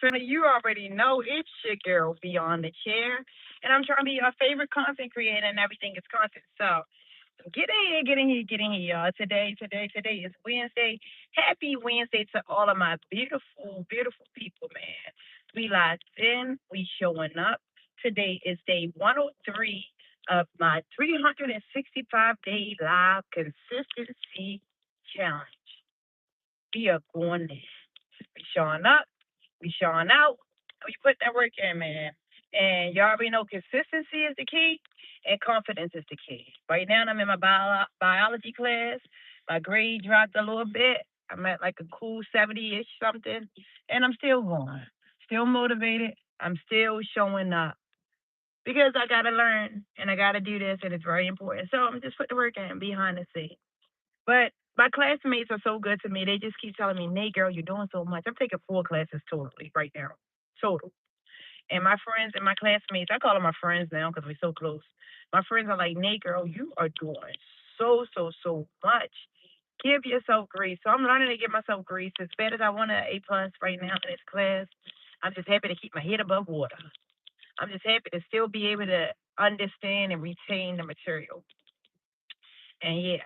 family, you already know it's your girl Beyond the Chair, and I'm trying to be your favorite content creator, and everything is content. So get in here, get in here, get in here, y'all. Today is Wednesday. Happy Wednesday to all of my beautiful, beautiful people, man. We locked in, we showing up. Today is day 103 of my 365-day live consistency challenge. We are going there. We showing up, we showing out, we put that work in, man. And y'all already know consistency is the key and confidence is the key. Right now, I'm in my biology class. My grade dropped a little bit. I'm at like a cool 70 ish something. And I'm still going, still motivated. I'm still showing up because I got to learn and I got to do this, and it's very important. So I'm just putting the work in behind the scenes. But my classmates are so good to me. They just keep telling me, Nate, girl, you're doing so much. I'm taking 4 classes totally right now, total. And my friends and my classmates, I call them my friends now because we're so close. My friends are like, Nate, girl, you are doing so much. Give yourself grace. So I'm learning to give myself grace. As bad as I want an A+ right now in this class, I'm just happy to keep my head above water. I'm just happy to still be able to understand and retain the material. And yeah,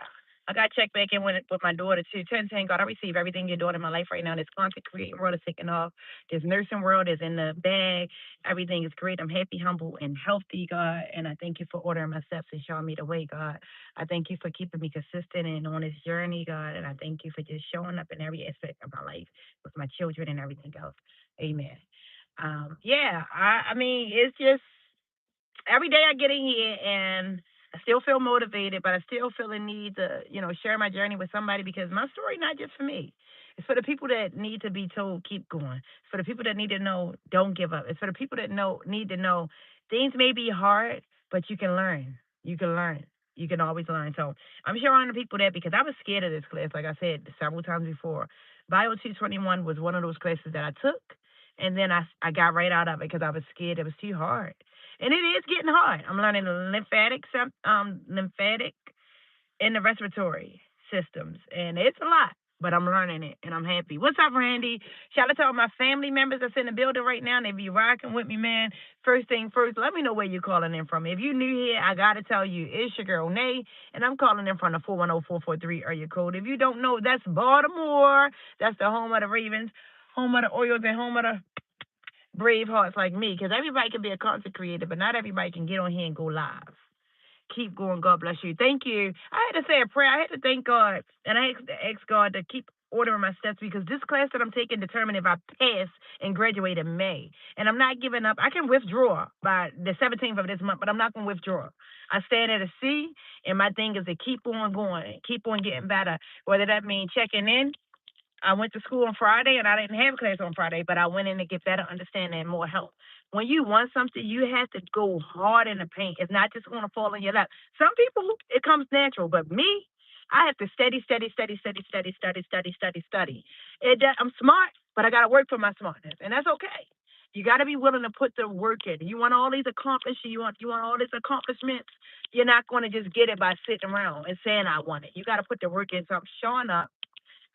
I got to check back in with my daughter too. Saying, God, I receive everything you're doing in my life right now. This content creating world is taking off. This nursing world is in the bag. Everything is great. I'm happy, humble, and healthy, God. And I thank you for ordering my steps and showing me the way, God. I thank you for keeping me consistent and on this journey, God. And I thank you for just showing up in every aspect of my life with my children and everything else. Amen. Yeah, I mean, it's just every day I get in here and I still feel motivated, but I still feel a need to, share my journey with somebody because my story not just for me. It's for the people that need to be told keep going. It's for the people that need to know don't give up. It's for the people that need to know things may be hard, but you can learn. You can learn. You can always learn. So I'm showing the people that because I was scared of this class, like I said several times before. Bio 221 was one of those classes that I took, and then I got right out of it because I was scared. It was too hard. And it is getting hard. I'm learning the lymphatic and the respiratory systems, and it's a lot. But I'm learning it, and I'm happy. What's up, Randy? Shout out to all my family members that's in the building right now. They be rocking with me, man. First thing first, let me know where you're calling in from. If you're new here, I got to tell you, it's your girl, Nay, and I'm calling in from the 410-443 area code. If you don't know, that's Baltimore. That's the home of the Ravens, home of the Orioles, and home of the brave hearts like me, because everybody can be a content creator, but not everybody can get on here and go live. Keep going. God bless you. Thank you. I had to say a prayer. I had to thank God, and I had to ask God to keep ordering my steps because this class that I'm taking determine if I pass and graduate in May. And I'm not giving up. I can withdraw by the 17th of this month, but I'm not going to withdraw. I stand at a C, and my thing is to keep on going, keep on getting better, whether that means checking in. I went to school on Friday and I didn't have class on Friday, but I went in to get better understanding and more help. When you want something, you have to go hard in the paint. It's not just going to fall in your lap. Some people, it comes natural, but me, I have to study. I'm smart, but I got to work for my smartness, and that's okay. You got to be willing to put the work in. You want all these accomplishments. You want all these accomplishments. You're not going to just get it by sitting around and saying I want it. You got to put the work in. So I'm showing up.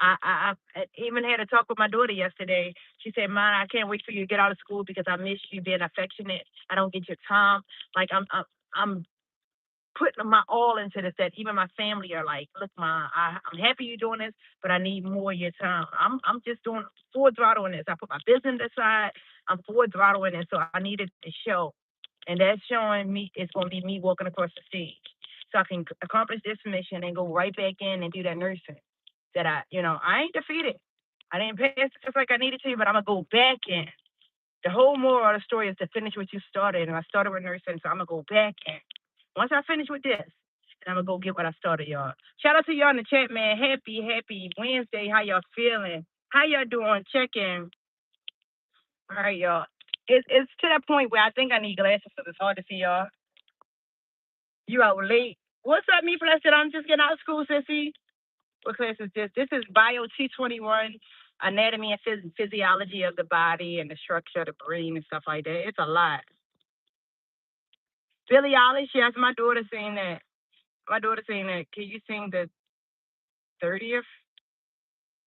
I even had a talk with my daughter yesterday. She said, "Mom, I can't wait for you to get out of school because I miss you being affectionate. I don't get your time. Like I'm putting my all into this. That even my family are like, look, Mom, I'm happy you're doing this, but I need more of your time. I'm just doing full throttle in this. I put my business aside. I'm full throttle in it, so I needed to show, and that's showing me. It's going to be me walking across the stage, so I can accomplish this mission and go right back in and do that nursing." That I ain't defeated. I didn't pass it just like I needed to, but I'm gonna go back in. The whole moral of the story is to finish what you started, and I started with nursing, so I'm gonna go back in. Once I finish with this, and I'm gonna go get what I started, y'all. Shout out to y'all in the chat, man. Happy Wednesday. How y'all feeling? How y'all doing? Check in. All right, y'all. It's to that point where I think I need glasses because it's hard to see y'all. You out late. What's up, me blessed? I'm just getting out of school, sissy. What class is this? This is Bio T21, Anatomy and Physiology of the Body and the Structure of the Brain and stuff like that. It's a lot. Billie Eilish, yes, my daughter saying that. My daughter saying that. Can you sing the 30th?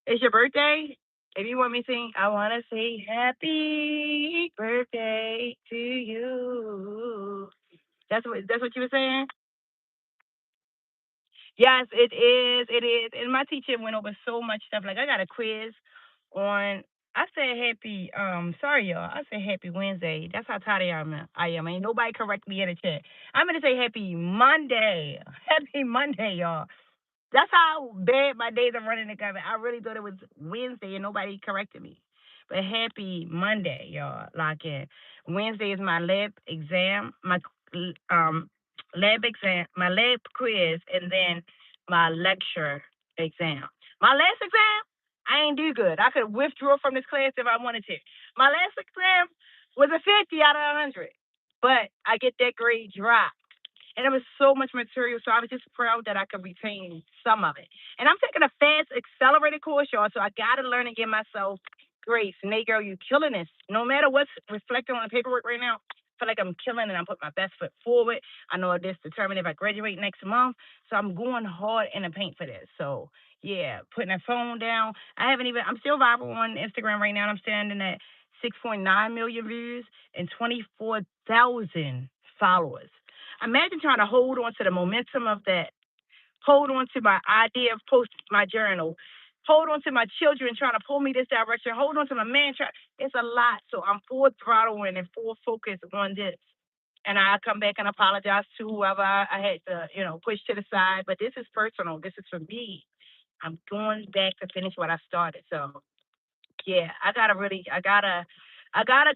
It's your birthday? If you want me to sing, I want to say happy birthday to you. That's what you were saying? Yes, it is. It is. And my teacher went over so much stuff. Like I got a quiz on. I said happy. Sorry y'all. I said happy Wednesday. That's how tired I am. I am. Ain't nobody correct me in the chat. I'm gonna say happy Monday. Happy Monday, y'all. That's how bad my days are running together. I really thought it was Wednesday and nobody corrected me. But happy Monday, y'all. Lock in. Wednesday is my lab exam, my um lab exam, my lab quiz, and then my lecture exam. My last exam, I ain't do good. I could withdraw from this class if I wanted to. My last exam was a 50 out of 100, but I get that grade drop. And it was so much material, so I was just proud that I could retain some of it. And I'm taking a fast accelerated course, y'all, so I got to learn and give myself grace. Nate, girl, you killing this. No matter what's reflecting on the paperwork right now, I feel like I'm killing and I'm putting my best foot forward. I know this determined if I graduate next month, so I'm going hard in the paint for this. So, yeah, putting that phone down. I'm still viral on Instagram right now. I'm standing at 6.9 million views and 24,000 followers. Imagine trying to hold on to the momentum of that, hold on to my idea of posting my journal, hold on to my children trying to pull me this direction, hold on to my man. It's a lot. So I'm full throttle and full focus on this. And I come back and apologize to whoever I had to, push to the side. But this is personal. This is for me. I'm going back to finish what I started. So yeah, I gotta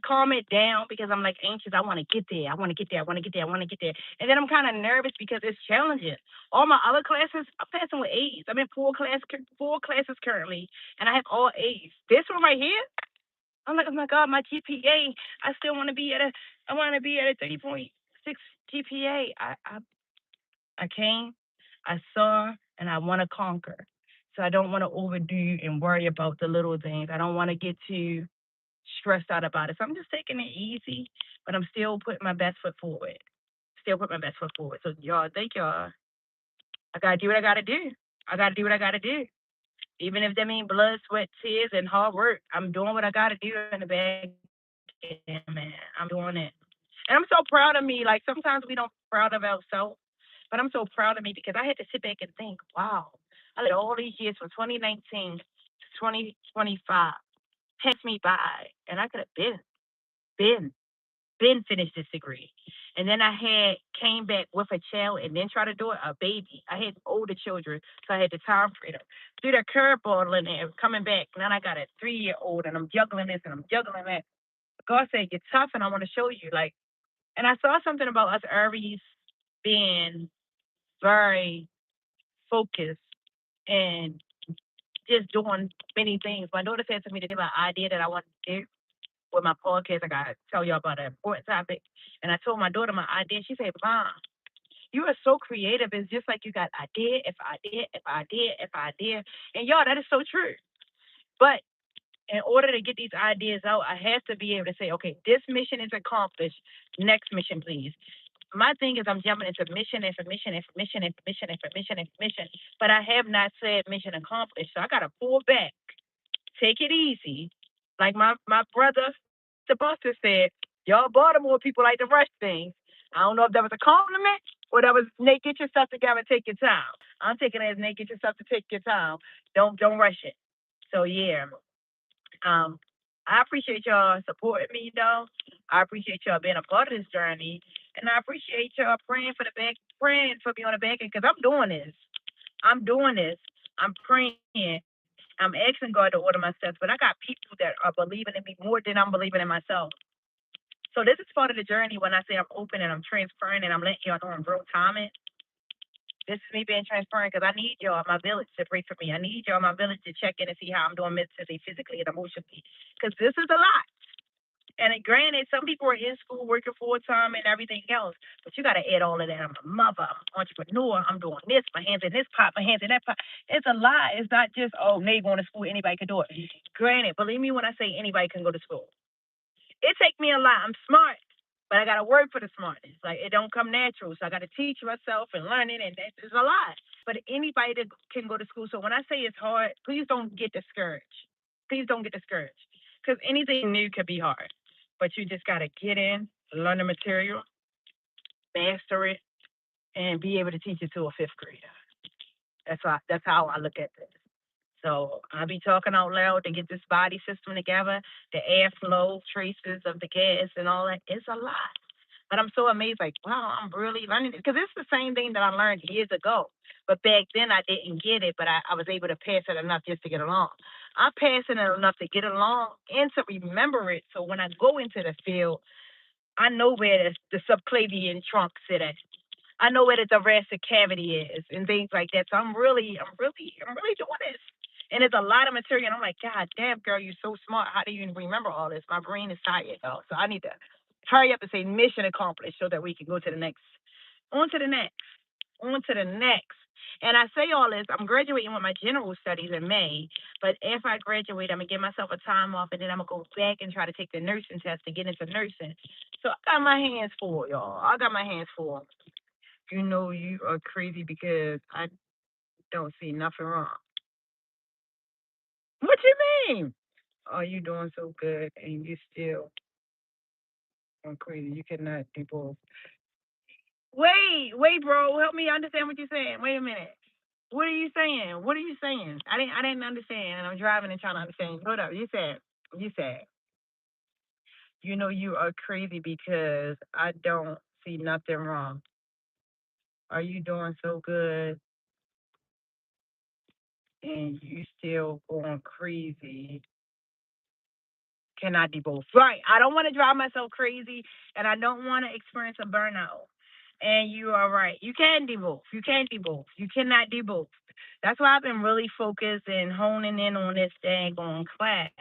calm it down because I'm like anxious. I want to get there. I want to get there. I want to get there. I want to get there. And then I'm kind of nervous because it's challenging. All my other classes, I'm passing with A's. I'm in four classes currently, and I have all A's. This one right here, I'm like, oh my God, my GPA. I want to be at a 30.6 GPA. I came, I saw, and I want to conquer. So I don't want to overdo and worry about the little things. I don't want to get too stressed out about it. So I'm just taking it easy, but I'm still putting my best foot forward. Still put my best foot forward. So y'all, thank y'all. I gotta do what I gotta do. I gotta do what I gotta do. Even if that means blood, sweat, tears, and hard work, I'm doing what I gotta do in the bag. Yeah, man, I'm doing it. And I'm so proud of me. Like sometimes we don't proud of ourselves, but I'm so proud of me because I had to sit back and think, wow, I let all these years from 2019 to 2025 pass me by, and I could have been, been finished this degree. And then I had came back with a child and then try to do it, a baby. I had older children, so I had the time freedom. Do the curveball in there, coming back. Now I got a 3-year old and I'm juggling this and I'm juggling that. God said, you're tough and I want to show you. Like, and I saw something about us Aries being very focused and just doing many things. My daughter said to me today my idea that I want to do with my podcast. I got to tell y'all about an important topic. And I told my daughter my idea. She said, Mom, you are so creative. It's just like you got idea, if idea, if idea, if idea. And y'all, that is so true. But in order to get these ideas out, I have to be able to say, okay, this mission is accomplished. Next mission, please. My thing is I'm jumping into mission after mission after mission after mission after mission after mission, but I have not said mission accomplished. So I got to pull back, take it easy. Like my brother, the Buster said, y'all Baltimore people like to rush things. I don't know if that was a compliment or that was Nate, get yourself together, take your time. I'm taking it as Nate, get yourself to take your time. Don't rush it. So yeah, um, I appreciate y'all supporting me though. I appreciate y'all being a part of this journey, and I appreciate y'all praying for me on the back end because I'm doing this. I'm doing this. I'm praying. I'm asking God to order my steps, but I got people that are believing in me more than I'm believing in myself. So this is part of the journey when I say I'm open and I'm transparent and I'm letting y'all know I'm real timing. This is me being transparent because I need y'all, my village, to pray for me. I need y'all, my village, to check in and see how I'm doing mentally, physically, and emotionally. Because this is a lot. And granted, some people are in school working full time and everything else, but you got to add all of that. I'm a mother, I'm an entrepreneur, I'm doing this, my hands in this pot, my hands in that pot. It's a lot. It's not just, oh, Nate going to school, anybody can do it. Granted, believe me when I say anybody can go to school. It takes me a lot. I'm smart, but I got to work for the smartness. Like, it don't come natural. So I got to teach myself and learn it, and it's a lot. But anybody that can go to school. So when I say it's hard, please don't get discouraged. please don't get discouraged because anything new could be hard, but you just got to get in, learn the material, master it, and be able to teach it to a fifth grader. That's how I look at this. So I be talking out loud to get this body system together, the airflow, traces of the gas and all that. It's a lot. But I'm so amazed, like, wow, I'm really learning it. Because it's the same thing that I learned years ago. But back then I didn't get it, but I was able to pass it enough just to get along. I'm passing it enough to get along and to remember it. So when I go into the field, I know where the subclavian trunk sit at. I know where the thoracic cavity is and things like that. So I'm really doing this. And it's a lot of material. And I'm like, God damn, girl, you're so smart. How do you even remember all this? My brain is tired, though. So I need to hurry up and say mission accomplished so that we can go to the next, on to the next, on to the next. And I say all this, I'm graduating with my general studies in May, but if I graduate, I'm going to give myself a time off and then I'm going to go back and try to take the nursing test to get into nursing. So I got my hands full, y'all. I got my hands full. You know you are crazy because I don't see nothing wrong. What you mean? Oh, you doing so good and you still going crazy. You cannot do both. Wait, bro. Help me understand what you're saying. Wait a minute. What are you saying? What are you saying? I didn't understand and I'm driving and trying to understand. Hold up. You said, you know you are crazy because I don't see nothing wrong. Are you doing so good and you still going crazy? Can I do both? Right. I don't want to drive myself crazy and I don't want to experience a burnout. And you are right. You can do both. You can't do both. You cannot do both. That's why I've been really focused and honing in on this dang on class.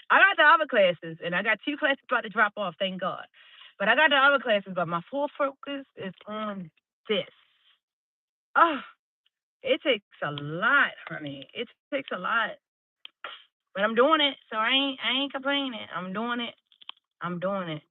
I got the other classes and I got two classes about to drop off, thank God. But I got the other classes, but my full focus is on this. Oh, it takes a lot, honey. It takes a lot. But I'm doing it, so I ain't complaining. I'm doing it. I'm doing it.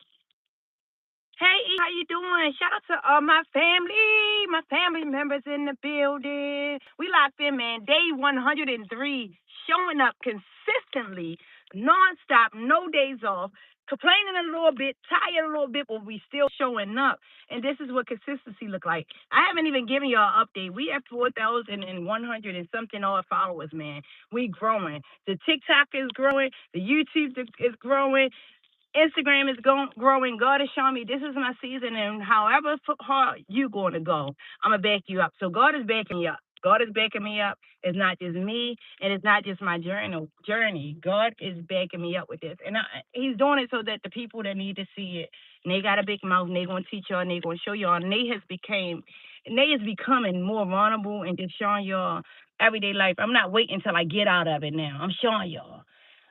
Hey, E, how you doing? Shout out to my family members in the building. We locked in, man. Day 103, showing up consistently, nonstop, no days off. Complaining a little bit, tired a little bit, but we still showing up. And this is what consistency look like. I haven't even given y'all an update. We have 4,100 and something odd followers, man. We growing. The TikTok is growing. The YouTube is growing. Instagram is growing. God is showing me this is my season, and however hard you going to go, I'm gonna back you up. So God is backing me up. God is backing me up. It's not just me, and it's not just my journey. God is backing me up with this, and He's doing it so that the people that need to see it, and they got a big mouth, and they gonna teach y'all, and they gonna show y'all, and they is becoming more vulnerable and just showing y'all everyday life. I'm not waiting until I get out of it now. I'm showing y'all.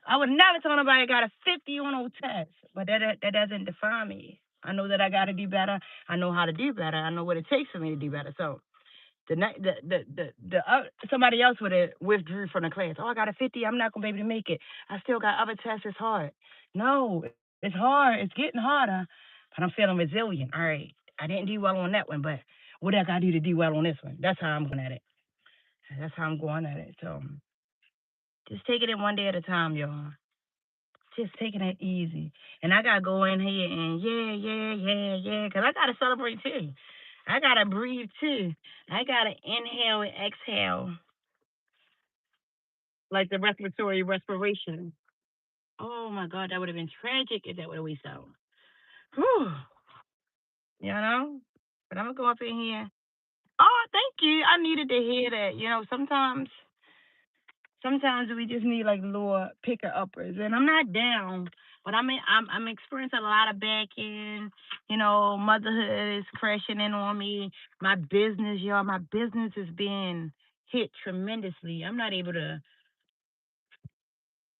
I would never tell nobody I got a 50 on no test, but that doesn't define me. I know that I got to do better. I know how to do better. I know what it takes for me to do better. So somebody else would have withdrew from the class. Oh, I got a 50. I'm not gonna be able to make it. I still got other tests. It's hard. No, it's hard. It's getting harder, but I'm feeling resilient. All right, I didn't do well on that one, but what I got to do to do well on this one? That's how I'm going at it. That's how I'm going at it. So just taking it one day at a time, y'all. Just taking it easy. And I gotta go in here and yeah, because I gotta celebrate too. I gotta breathe too. I gotta inhale and exhale like the respiratory respiration. Oh my God, that would have been tragic if that would have we so. Whew. You know? But I'm gonna go up in here. Oh, thank you. I needed to hear that. Sometimes we just need like little picker uppers, and I'm not down, but I'm experiencing a lot of back end. Motherhood is crashing in on me. My business, y'all, my business is being hit tremendously. I'm not able to.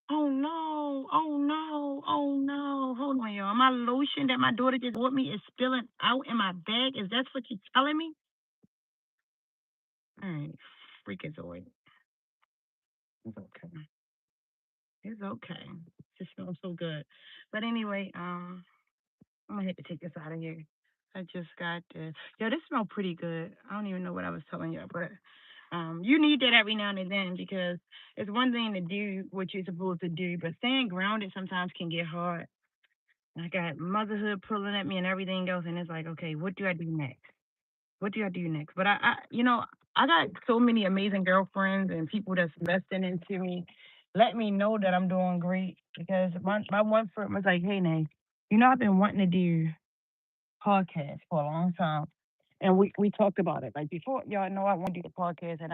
Oh no! Oh no! Oh no! Hold on, y'all. My lotion that my daughter just bought me is spilling out in my bag. Is that what you're telling me? All right, freakazoid. It's okay. It's okay. It smells so good. But anyway, I'm gonna have to take this out of here. I just got this. Yo, this smells pretty good. I don't even know what I was telling you, but You need that every now and then because it's one thing to do what you're supposed to do, but staying grounded sometimes can get hard. I got motherhood pulling at me and everything else, and it's like, okay, what do I do next? What do I do next? But I got so many amazing girlfriends and people that's investing into me, let me know that I'm doing great. Because my one friend was like, hey, Nay, I've been wanting to do podcasts for a long time. And we talked about it. Like before, y'all know I want to do the podcast, and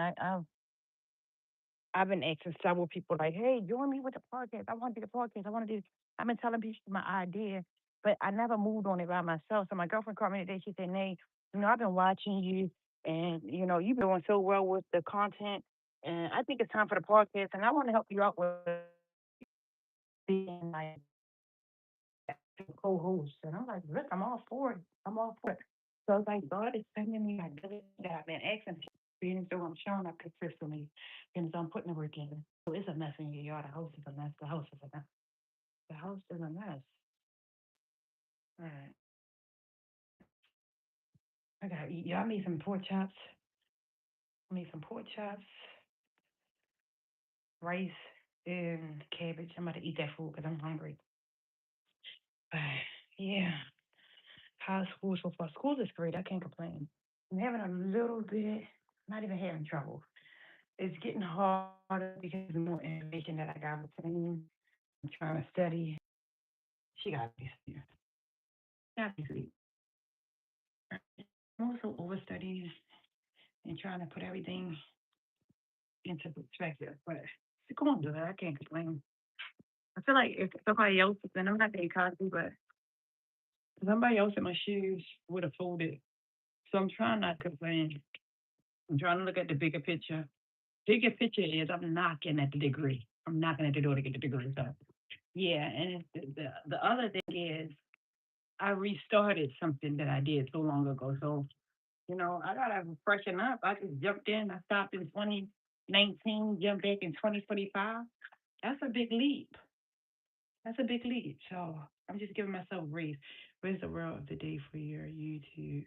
I've been asking several people like, hey, join me with the podcast. I want to do the podcast. I want to do. I've been telling people my idea, but I never moved on it by myself. So my girlfriend called me today. She said, Nay, I've been watching you, and you've been doing so well with the content, and I think it's time for the podcast, and I want to help you out with being like co-host. And I'm like, look, I'm all for it. I'm all for it. So it's like God is sending me ideas that I've been asking people, and so I'm showing up consistently, and so I'm putting the work in. So it's a mess in here, y'all. The house is a mess. The house is a mess. The house is a mess. All right. I gotta eat. Y'all made some pork chops. I made some pork chops, rice, and cabbage. I'm about to eat that food because I'm hungry. But yeah. How's school so far? School is great. I can't complain. I'm having a little bit, not even having trouble. It's getting harder because of more information that I got between. I'm trying to study. She got to be asleep. Got to be asleep. I'm also overstudying and trying to put everything into perspective. But it's going good. I can't complain. I feel like if somebody else, and I'm not being cocky, but somebody else in my shoes would have folded. So I'm trying not to complain. I'm trying to look at the bigger picture. Bigger picture is I'm knocking at the degree. I'm knocking at the door to get the degree. So yeah, and the other thing is I restarted something that I did so long ago. So I gotta freshen up. I just jumped in. I stopped in 2019, jumped back in 2025. That's a big leap. That's a big leap. So I'm just giving myself grace. Where's the word of the day for your YouTube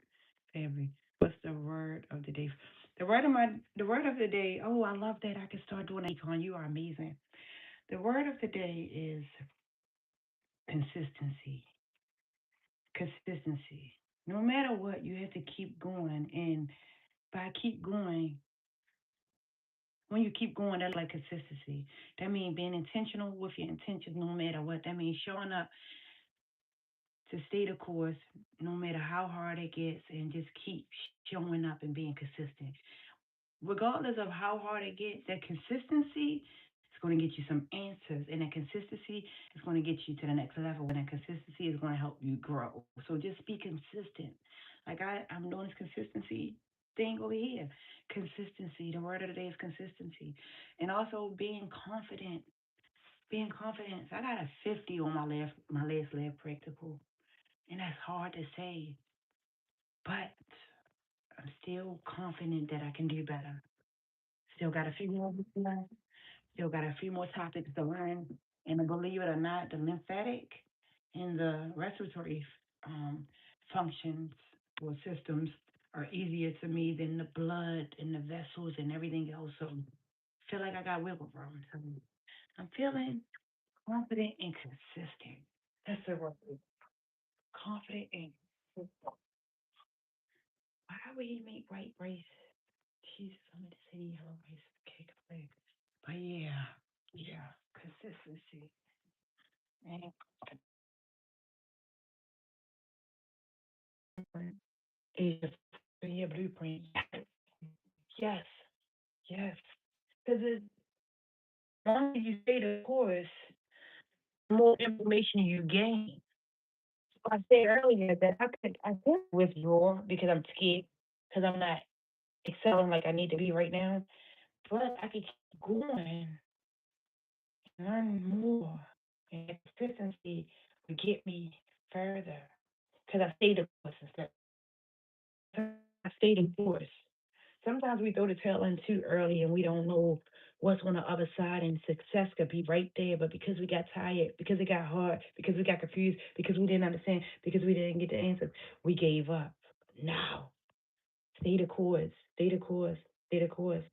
family? What's the word of the day? The word of the day. Oh, I love that. I can start doing that. Icon. You are amazing. The word of the day is consistency. Consistency. No matter what, you have to keep going, and by keep going, when you keep going, that's like consistency. That means being intentional with your intentions, no matter what. That means showing up to stay the course no matter how hard it gets and just keep showing up and being consistent. Regardless of how hard it gets, that consistency is going to get you some answers. And that consistency is going to get you to the next level. And that consistency is going to help you grow. So just be consistent. Like I'm doing this consistency thing over here. Consistency. The word of the day is consistency. And also being confident. Being confident. So I got a 50 on my last lab practical. And that's hard to say, but I'm still confident that I can do better. Still got a few more weeks left. Still got a few more topics to learn. And believe it or not, the lymphatic and the respiratory um, functions or systems are easier to me than the blood and the vessels and everything else. So I feel like I got wiggle room. So I'm feeling confident and consistent. That's the word. Confident and consistent. Why would he make white rice? Jesus, I'm in the city, yellow rice, cake, play. But yeah, yeah, consistency. And is your blueprint. Yes, yes. Because the longer you stay the course, the more information you gain. So I said earlier that I could withdraw because I'm scared, because I'm not excelling like I need to be right now. But I could keep going, learn more, and consistency will get me further. Because I stayed the course instead. I stayed the course. Sometimes we throw the tail in too early and we don't know what's on the other side, and success could be right there. But because we got tired, because it got hard, because we got confused, because we didn't understand, because we didn't get the answers, we gave up. Now, stay the course, stay the course, stay the course.